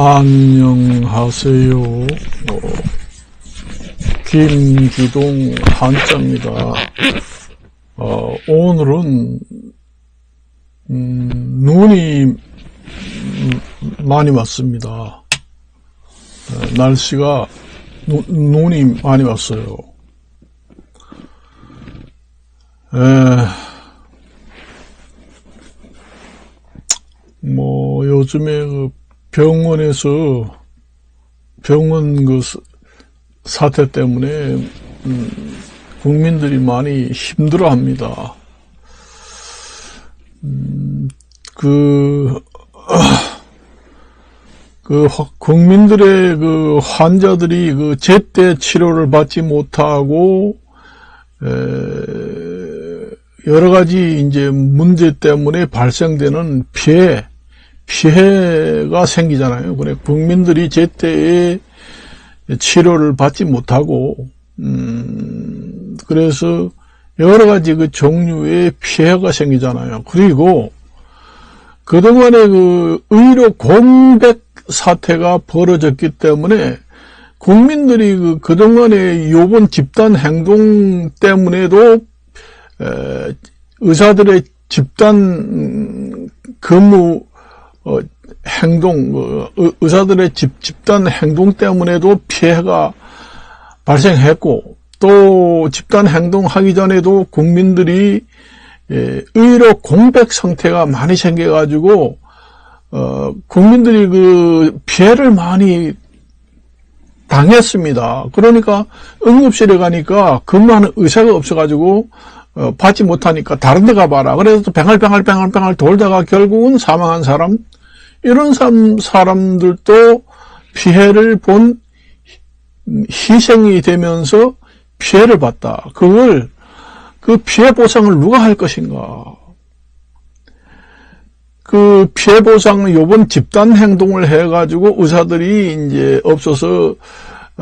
안녕하세요. 김기동 한자입니다. 오늘은 눈이 많이 왔습니다. 날씨가 눈이 많이 왔어요. 요즘에 병원에서 병원 사태 때문에 국민들이 많이 힘들어합니다. 국민들의 환자들이 제때 치료를 받지 못하고 여러 가지 이제 문제 때문에 발생되는 피해가 생기잖아요. 그래 국민들이 제때에 치료를 받지 못하고 그래서 여러 가지 종류의 피해가 생기잖아요. 그리고 그동안에 의료 공백 사태가 벌어졌기 때문에 국민들이 그동안에 요번 집단 행동 때문에도 의사들의 집단 근무 행동, 의사들의 집단 행동 때문에도 피해가 발생했고, 또 집단 행동하기 전에도 국민들이 의료 공백 상태가 많이 생겨가지고 국민들이 피해를 많이 당했습니다. 그러니까 응급실에 가니까 근무하는 의사가 없어가지고 받지 못하니까 다른 데 가봐라. 그래서 뱅알뱅알 돌다가 결국은 사망한 사람, 이런 사람들도 피해를 본 희생이 되면서 피해를 봤다. 그 피해 보상을 누가 할 것인가? 그 피해 보상은 요번 집단 행동을 해가지고 의사들이 이제 없어서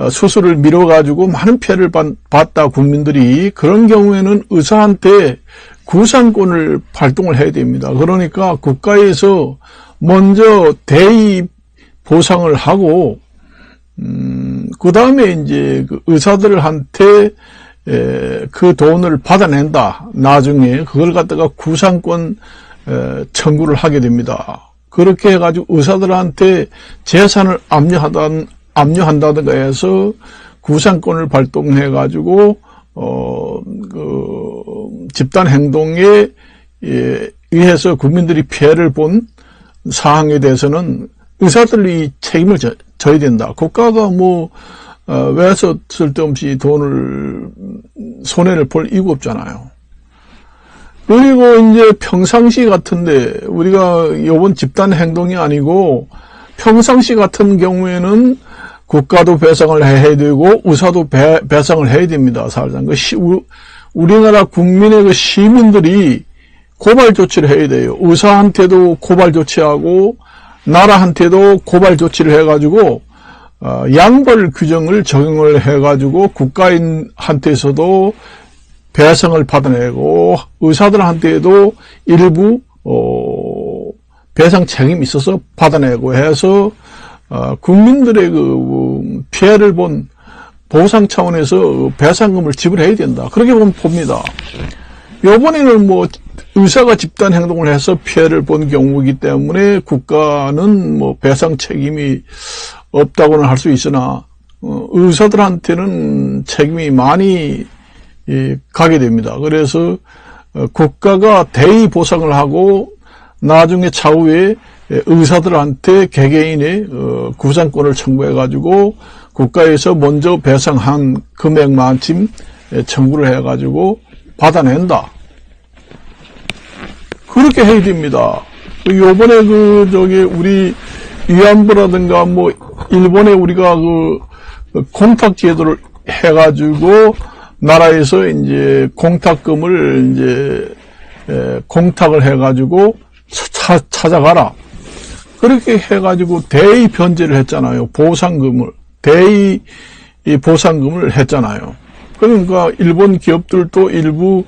수술을 미뤄가지고 많은 피해를 봤다, 국민들이. 그런 경우에는 의사한테 구상권을 발동을 해야 됩니다. 그러니까 국가에서 먼저 대의 보상을 하고, 그 다음에 이제 의사들한테 그 돈을 받아낸다. 나중에 그걸 갖다가 구상권 청구를 하게 됩니다. 그렇게 해가지고 의사들한테 재산을 압류한다든가 해서 구상권을 발동해가지고, 집단 행동에 의해서 국민들이 피해를 본 사항에 대해서는 의사들이 책임을 져야 된다. 국가가 왜 쓸데없이 손해를 볼 이유가 없잖아요. 그리고 이제 평상시 같은데, 우리가 이번 집단 행동이 아니고 평상시 같은 경우에는 국가도 배상을 해야 되고 의사도 배상을 해야 됩니다. 사실상 우리나라 국민의 시민들이 고발 조치를 해야 돼요. 의사한테도 고발 조치하고 나라한테도 고발 조치를 해가지고 양벌 규정을 적용을 해가지고 국가인한테서도 배상을 받아내고 의사들한테도 일부 배상 책임이 있어서 받아내고 해서 국민들의 피해를 본 보상 차원에서 배상금을 지불해야 된다. 그렇게 봅니다. 요번에는 의사가 집단 행동을 해서 피해를 본 경우이기 때문에 국가는 배상 책임이 없다고는 할 수 있으나 의사들한테는 책임이 많이 가게 됩니다. 그래서 국가가 대의 보상을 하고 나중에 차후에 의사들한테 개개인의 구상권을 청구해 가지고 국가에서 먼저 배상한 금액만큼 청구를 해 가지고 받아낸다. 그렇게 해야 됩니다. 요번에 우리 위안부라든가 일본에 우리가 공탁 제도를 해 가지고 나라에서 이제 공탁금을 이제 공탁을 해 가지고 찾아가라. 그렇게 해 가지고 대의 변제를 했잖아요. 대의 보상금을 했잖아요. 그러니까 일본 기업들도 일부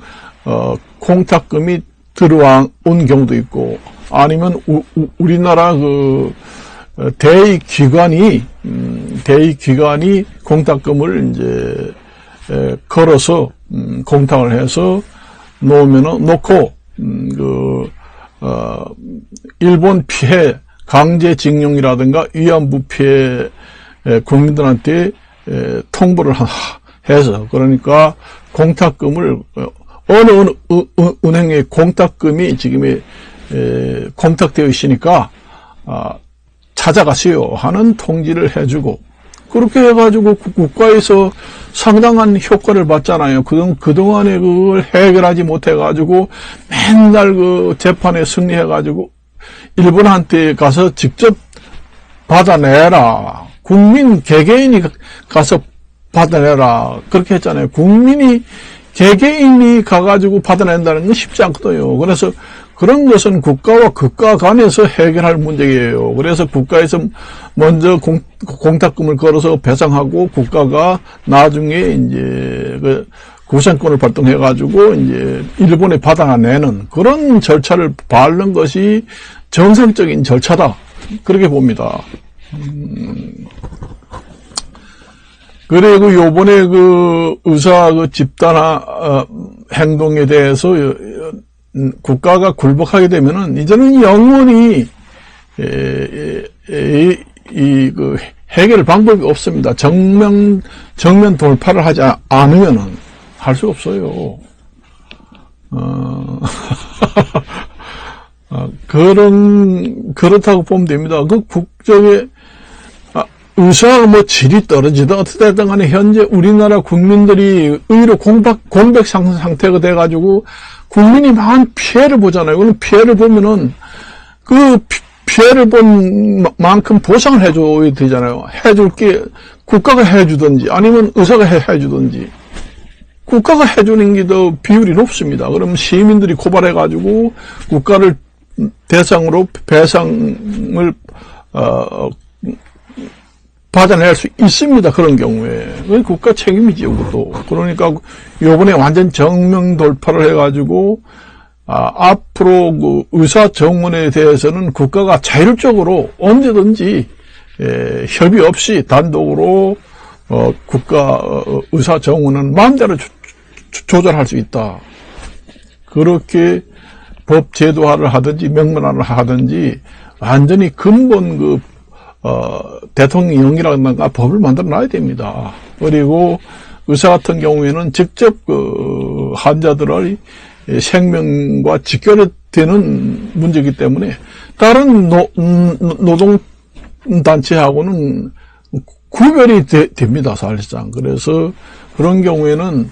공탁금이 들어온 경우도 있고, 아니면 우리나라 대의기관이 공탁금을 이제 걸어서 공탁을 해서 놓고 일본 피해 강제징용이라든가 위안부 피해 국민들한테 통보를 해서, 그러니까 공탁금을 어느 은행의 공탁금이 지금 공탁되어 있으니까 찾아가세요 하는 통지를 해주고, 그렇게 해가지고 국가에서 상당한 효과를 봤잖아요. 그동안에 그걸 해결하지 못해가지고 맨날 그 재판에 승리해가지고 일본한테 가서 직접 받아내라. 국민 개개인이 가서 받아내라. 그렇게 했잖아요. 개개인이 가가지고 받아낸다는 건 쉽지 않거든요. 그래서 그런 것은 국가와 국가 간에서 해결할 문제예요. 그래서 국가에서 먼저 공탁금을 걸어서 배상하고, 국가가 나중에 이제 그 구상권을 발동해가지고 이제 일본에 받아내는 그런 절차를 밟는 것이 정상적인 절차다. 그렇게 봅니다. 그리고 요번에 그 의사 그 집단 행동에 대해서 국가가 굴복하게 되면은 이제는 영원히 그 해결 방법이 없습니다. 정면 돌파를 하지 않으면은 할 수 없어요. 그렇다고 보면 됩니다. 그 국적의 의사가 뭐 질이 떨어지든 어떻든 간에 현재 우리나라 국민들이 의료 공백 상태가 돼가지고 국민이 많은 피해를 보잖아요. 그럼 피해를 보면은 그 피해를 본 만큼 보상을 해줘야 되잖아요. 해줄 게 국가가 해주든지 아니면 의사가 해주든지. 국가가 해주는 게 더 비율이 높습니다. 그러면 시민들이 고발해가지고 국가를 대상으로 배상을 받아낼 수 있습니다. 그런 경우에. 그건 국가 책임이지요, 그것도. 그러니까, 요번에 완전 정면 돌파를 해가지고, 앞으로 그 의사 정원에 대해서는 국가가 자율적으로 언제든지, 협의 없이 단독으로, 국가 의사 정원은 마음대로 조절할 수 있다. 그렇게 법 제도화를 하든지 명문화를 하든지, 완전히 근본 대통령령이라든가 법을 만들어 놔야 됩니다. 그리고 의사 같은 경우에는 직접 환자들의 생명과 직결되는 문제이기 때문에 다른 노동단체하고는 구별이 됩니다, 사실상. 그래서 그런 경우에는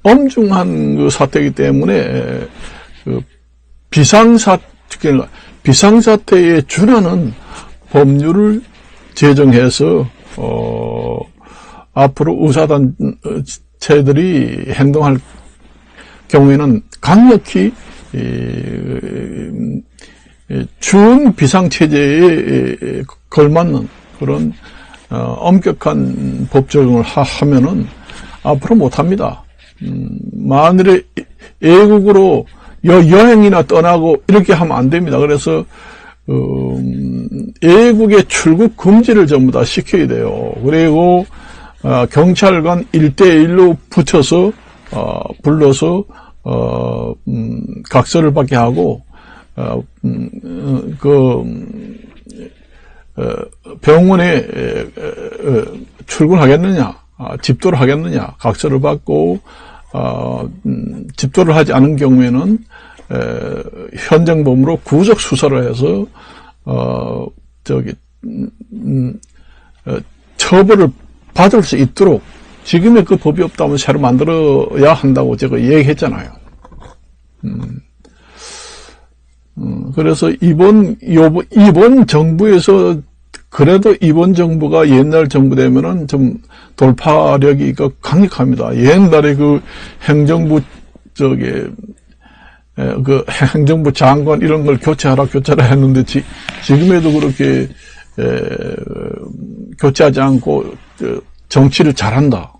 엄중한 그 사태이기 때문에 비상사태에 준하는 법률을 제정해서 앞으로 의사단체들이 행동할 경우에는 강력히 준비상체제에 걸맞는 그런 엄격한 법 적용을 하면은 앞으로 못합니다. 만일에 외국으로 여행이나 떠나고 이렇게 하면 안 됩니다. 그래서 외국의 출국 금지를 전부 다 시켜야 돼요. 그리고 경찰관 1대1로 붙여서 불러서 각서를 받게 하고 병원에 출근하겠느냐, 집도를 하겠느냐, 각서를 받고 집도를 하지 않은 경우에는 현정범으로 구속 수사를 해서 처벌을 받을 수 있도록 지금의 그 법이 없다면 새로 만들어야 한다고 제가 얘기했잖아요. 그래서 이번 정부에서 그래도 이번 정부가 옛날 정부 되면은 좀 돌파력이 강력합니다. 옛날에 그 행정부 그 행정부 장관 이런 걸 교체하라 했는데 지금에도 그렇게 교체하지 않고 정치를 잘한다.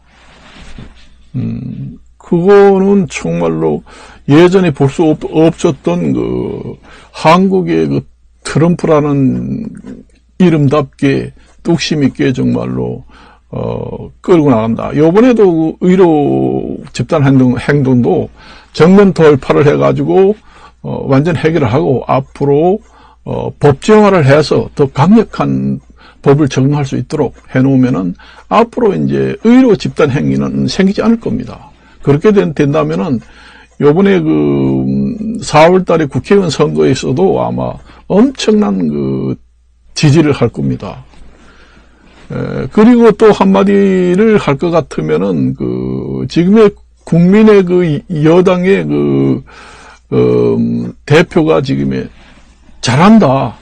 그거는 정말로 예전에 볼 수 없었던 그 한국의 그 트럼프라는 이름답게 뚝심 있게 정말로 끌고 나간다. 요번에도 의료 집단 행동도 정면 돌파를 해가지고 완전 해결을 하고 앞으로 법제화를 해서 더 강력한 법을 적용할 수 있도록 해놓으면은 앞으로 이제 의료 집단 행위는 생기지 않을 겁니다. 그렇게 된다면은 요번에 4월 달에 국회의원 선거에서도 아마 엄청난 지지를 할 겁니다. 그리고 또 한마디를 할 것 같으면은 지금의 국민의 여당의 대표가 지금의 잘한다.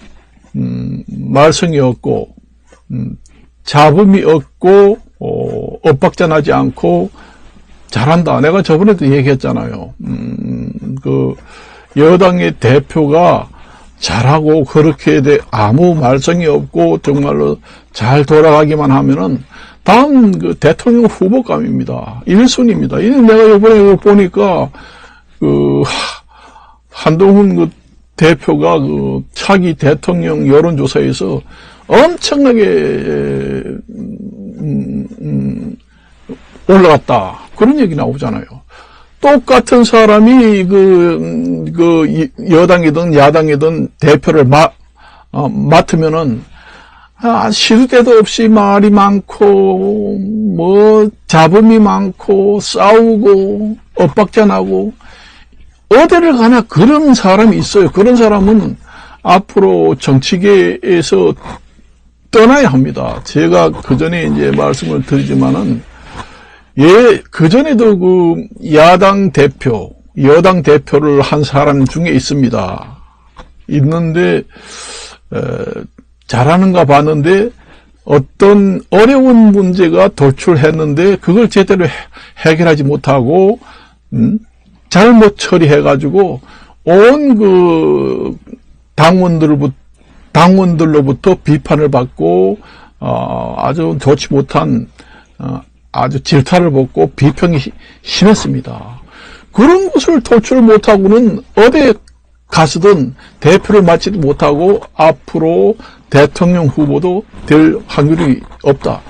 말썽이 없고, 잡음이 없고, 엇박자 나지 않고, 잘한다. 내가 저번에도 얘기했잖아요. 여당의 대표가 잘하고, 그렇게 아무 말썽이 없고, 정말로 잘 돌아가기만 하면은, 다음 대통령 후보감입니다. 1순위입니다. 내가 이번에 보니까, 한동훈 대표가 차기 대통령 여론조사에서 엄청나게 올라갔다. 그런 얘기 나오잖아요. 똑같은 사람이 여당이든 야당이든 대표를 맡으면은 시도 때도 없이 말이 많고 잡음이 많고 싸우고 엇박자 나고 어디를 가나 그런 사람이 있어요. 그런 사람은 앞으로 정치계에서 떠나야 합니다. 제가 그 전에 이제 말씀을 드리지만은, 그 전에도 야당 대표, 여당 대표를 한 사람 중에 있습니다. 있는데, 잘하는가 봤는데, 어떤 어려운 문제가 도출했는데, 그걸 제대로 해결하지 못하고, 잘못 처리해가지고 온 당원들로부터 비판을 받고 아주 좋지 못한 아주 질타를 받고 비평이 심했습니다. 그런 것을 도출 못하고는 어디에 가서든 대표를 맡지도 못하고 앞으로 대통령 후보도 될 확률이 없다.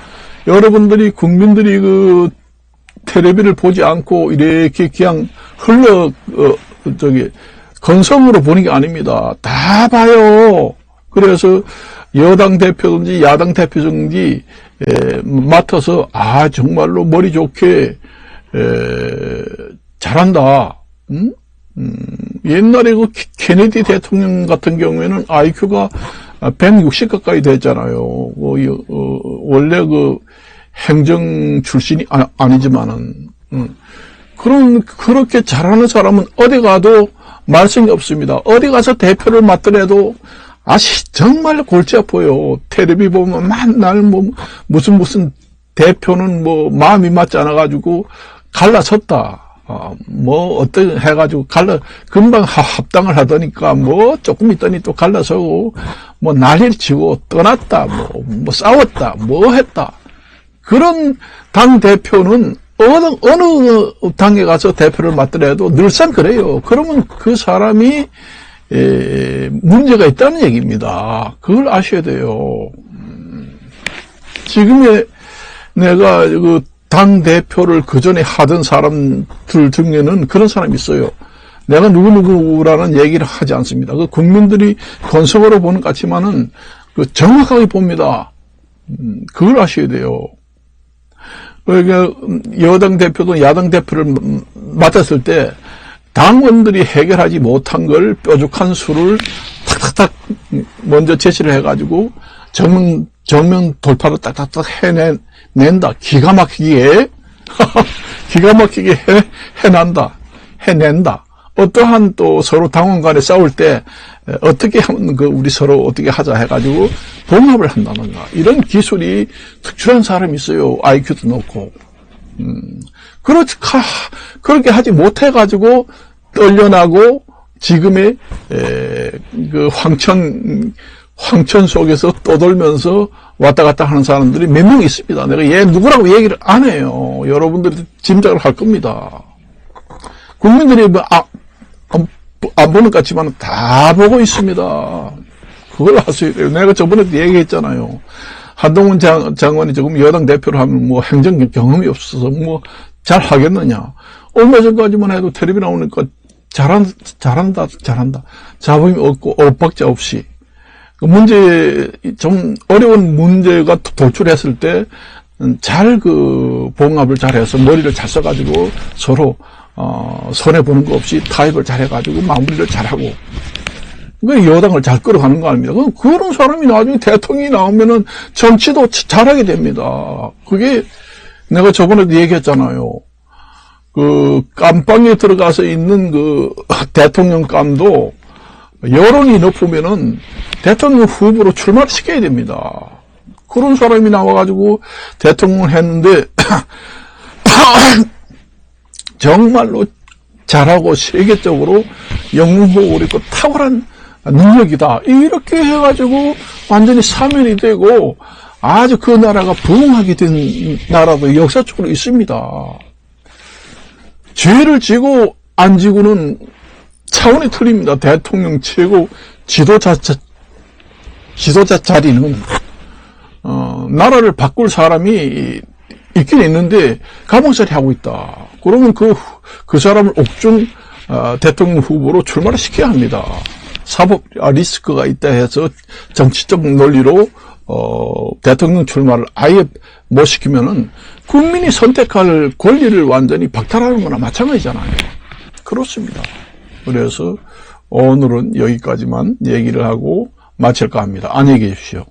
여러분들이 국민들이 텔레비를 보지 않고 이렇게 그냥 건성으로 보는 게 아닙니다. 다 봐요. 그래서 여당 대표든지 야당 대표든지 맡아서 정말로 머리 좋게 잘한다. 옛날에 케네디 대통령 같은 경우에는 IQ가 160 가까이 됐잖아요. 원래 행정 출신이 아니지만은, 그렇게 잘하는 사람은 어디 가도 말썽이 없습니다. 어디 가서 대표를 맡더라도, 정말 골치 아파요. 텔레비 보면 맨날 무슨 대표는 마음이 맞지 않아가지고 갈라섰다. 어떻게 해가지고 금방 합당을 하더니까 조금 있더니 또 갈라서고, 난리를 치고 떠났다, 싸웠다, 했다. 그런 당 대표는 어느 당에 가서 대표를 맡더라도 늘상 그래요. 그러면 그 사람이 문제가 있다는 얘기입니다. 그걸 아셔야 돼요. 지금의 내가 당 대표를 그 전에 하던 사람들 중에는 그런 사람이 있어요. 내가 누구누구라는 얘기를 하지 않습니다. 국민들이 건성으로 보는 것 같지만은 정확하게 봅니다. 그걸 아셔야 돼요. 그러니까 여당 대표도 야당 대표를 맡았을 때 당원들이 해결하지 못한 걸 뾰족한 수를 탁탁탁 먼저 제시를 해가지고 정면 돌파로 딱딱딱 해낸다. 기가 막히게 해낸다. 어떠한 또 서로 당원 간에 싸울 때 어떻게 하면 우리 서로 어떻게 하자 해가지고 봉합을 한다든가 이런 기술이 특출한 사람이 있어요. IQ도 높고. 그렇게 하지 못해가지고 떨려나고 지금의 황천 속에서 떠돌면서 왔다 갔다 하는 사람들이 몇 명 있습니다. 내가 얘 누구라고 얘기를 안 해요. 여러분들이 짐작을 할 겁니다. 국민들이 안 보는 것 같지만 다 보고 있습니다. 그걸 하셔야 돼요. 내가 저번에도 얘기했잖아요. 한동훈 장관이 지금 여당 대표를 하면 뭐 행정 경험이 없어서 뭐 잘 하겠느냐. 얼마 전까지만 해도 텔레비 나오니까 잘한다. 잡음이 없고 엇박자 없이. 좀 어려운 문제가 도출했을 때 잘 봉합을 잘해서 머리를 잘 써가지고 서로 손해보는 거 없이 타협을 잘해가지고 마무리를 잘하고 여당을 잘 끌어가는 거 아닙니까? 그런 사람이 나중에 대통령이 나오면은 정치도 잘하게 됩니다. 그게 내가 저번에도 얘기했잖아요. 깜빵에 들어가서 있는 대통령 감도 여론이 높으면은 대통령 후보로 출마를 시켜야 됩니다. 그런 사람이 나와가지고 대통령을 했는데 정말로 잘하고 세계적으로 영웅호흡을 있고 탁월한 능력이다. 이렇게 해가지고 완전히 사면이 되고 아주 그 나라가 부흥하게 된 나라도 역사적으로 있습니다. 죄를 지고 안 지고는 차원이 틀립니다. 대통령 최고 지도자 자리는 나라를 바꿀 사람이 있긴 있는데 가망살이 하고 있다. 그러면 그 사람을 옥중 대통령 후보로 출마를 시켜야 합니다. 사법 리스크가 있다 해서 정치적 논리로 대통령 출마를 아예 못 시키면은 국민이 선택할 권리를 완전히 박탈하는 거나 마찬가지잖아요. 그렇습니다. 그래서 오늘은 여기까지만 얘기를 하고 마칠까 합니다. 안녕히 계십시오.